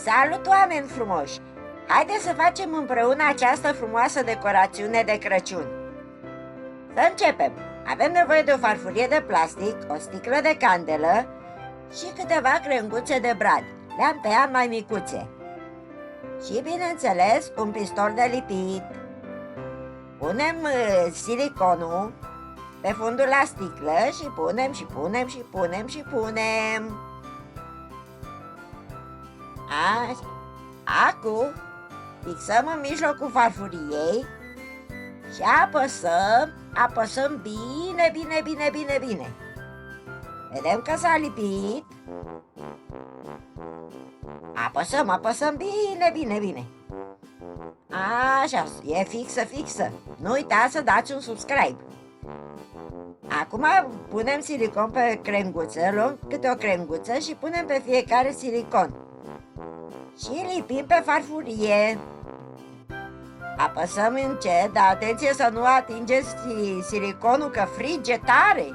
Salut, oameni frumoși! Haideți să facem împreună această frumoasă decorațiune de Crăciun. Să începem! Avem nevoie de o farfurie de plastic, o sticlă de candelă și câteva crenguțe de brad. Le-am tăiat mai micuțe. Și, bineînțeles, un pistol de lipit. Punem siliconul pe fundul la sticlă și punem și punem și punem și punem. Acum fixăm în mijlocul farfuriei și apăsăm bine. Vedem că s-a lipit. Apăsăm bine. Așa, e fixă. Nu uitați să dați un subscribe. Acum punem silicon pe crenguță, luăm câte o crenguță și punem pe fiecare silicon. Și lipim pe farfurie. Apăsăm încet, dar atenție să nu atingeți siliconul, că frige tare.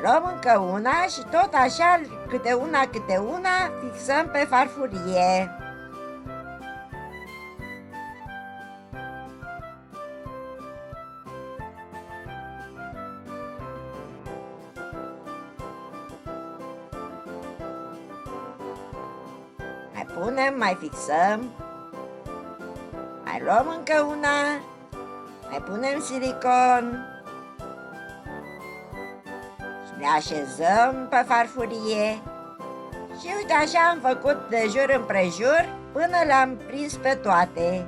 Luăm încă una și tot așa, câte una, fixăm pe farfurie. Mai punem, mai fixăm. Mai luăm încă una. Mai punem silicon. Și le așezăm pe farfurie. Și uite așa am făcut de jur împrejur până le-am prins pe toate.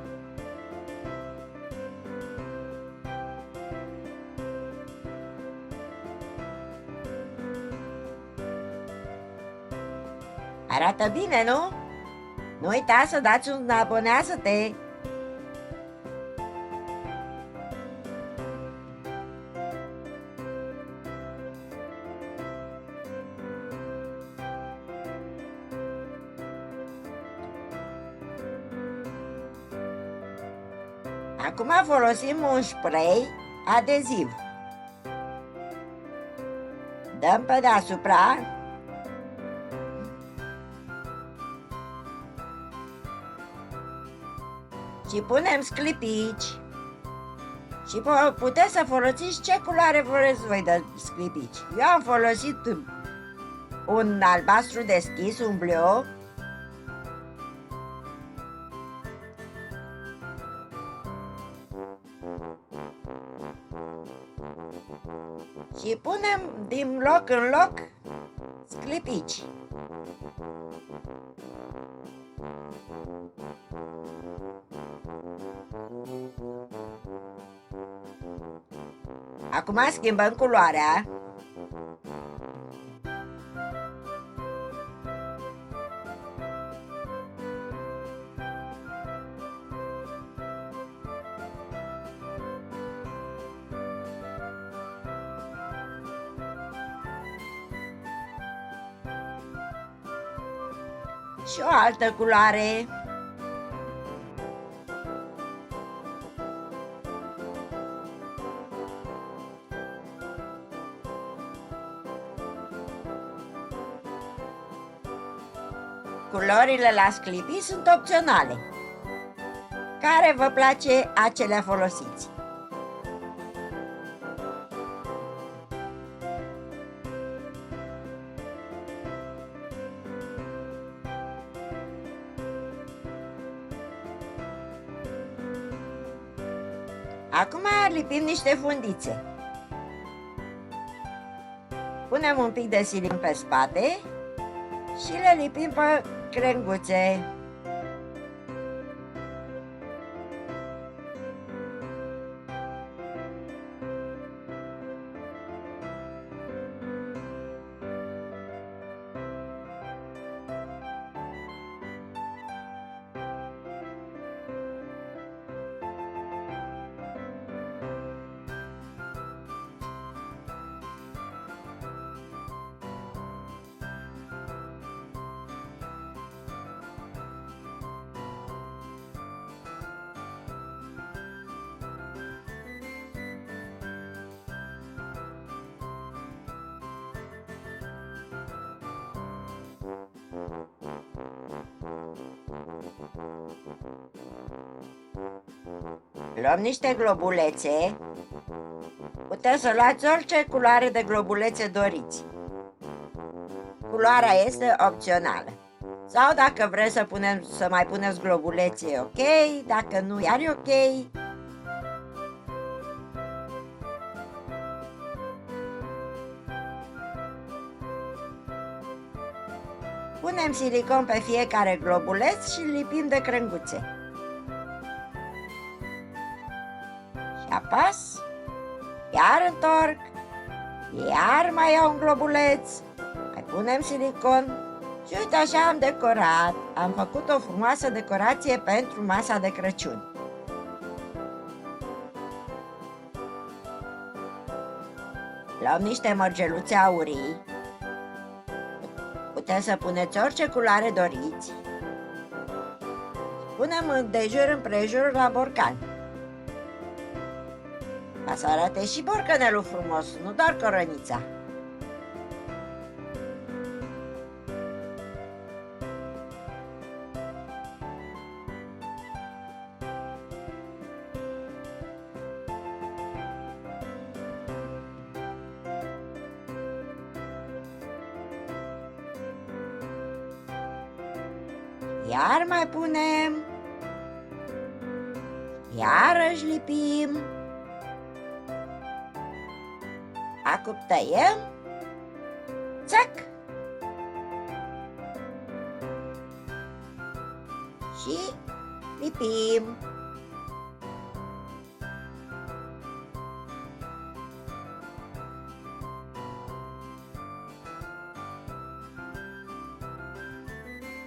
Arată bine, nu? Nu uitați să dați un abonează-te! Acum folosim un spray adeziv. Dăm pe deasupra. Și punem sclipici. Și puteți să folosiți ce culoare vreți voi de sclipici. Eu am folosit un albastru deschis, un bleu. Și punem din loc în loc sclipici. Acum schimbăm culoarea. Și o altă culoare. Culorile la sclipi sunt opționale. Care vă place, acelea folosiți. Acum lipim niște fundițe. Punem un pic de silicon pe spate și le lipim pe crenguțe. Luăm niște globulețe. Puteți să luați orice culoare de globulețe doriți. Culoarea este opțională. Sau dacă vreți să mai puneți globulețe, ok. Dacă nu, iar e ok. Punem silicon pe fiecare globuleț și îl lipim de crenguțe. Și apăs, iar întorc, iar mai iau un globuleț, mai punem silicon și uite așa am decorat. Am făcut o frumoasă decorație pentru masa de Crăciun. Luăm niște mărgeluțe aurii. Puteți să puneți orice culoare doriți. Punem de jur împrejur la borcan. Ca să arate și borcanelul frumos, nu doar coronița. Iar mai punem. Iarăși lipim. Acum tăiem. Țac! Și lipim.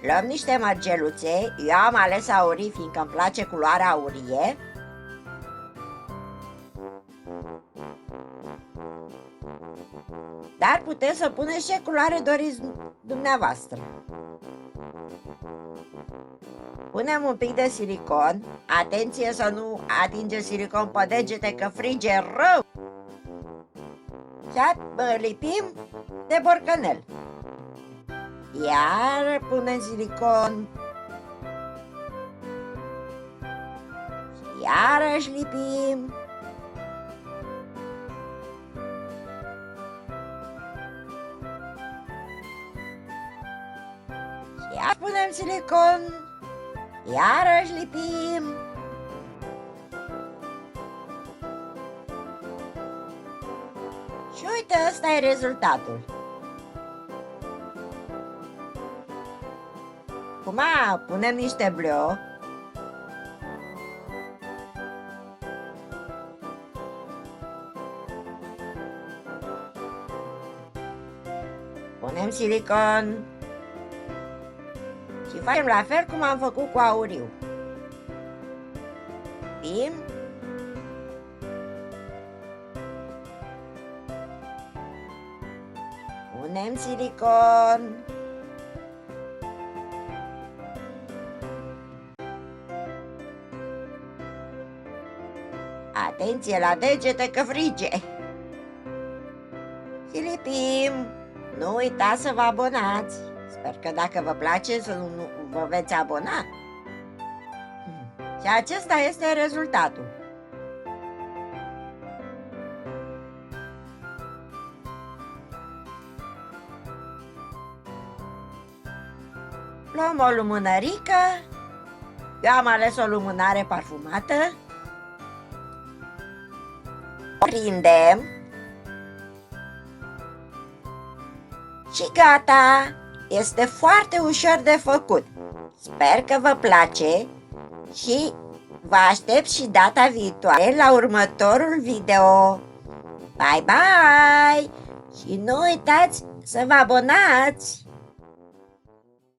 Luăm niște mărgeluțe. Eu am ales aurii, fiindcă îmi place culoarea aurie. Dar puteți să puneți ce culoare doriți dumneavoastră. Punem un pic de silicon. Atenție să nu atinge silicon pe degete, că frige rău. Și lipim de borcanel. Iar punem silicon. Și iarăși lipim. Și iar punem silicon. Iarăși lipim. Și uite, ăsta e rezultatul. Acum punem niște bleu. Punem silicon. Și facem la fel cum am făcut cu auriu. Pim. Punem silicon. Atenție la degete, că frige. Și lipim. Nu uitați să vă abonați. Sper că dacă vă place să nu vă veți abona. Și acesta este rezultatul. Luăm o lumânărică. Eu am ales o lumânare parfumată. O prindem. Și gata! Este foarte ușor de făcut. Sper că vă place și vă aștept și data viitoare la următorul video. Bye bye! Și nu uitați să vă abonați!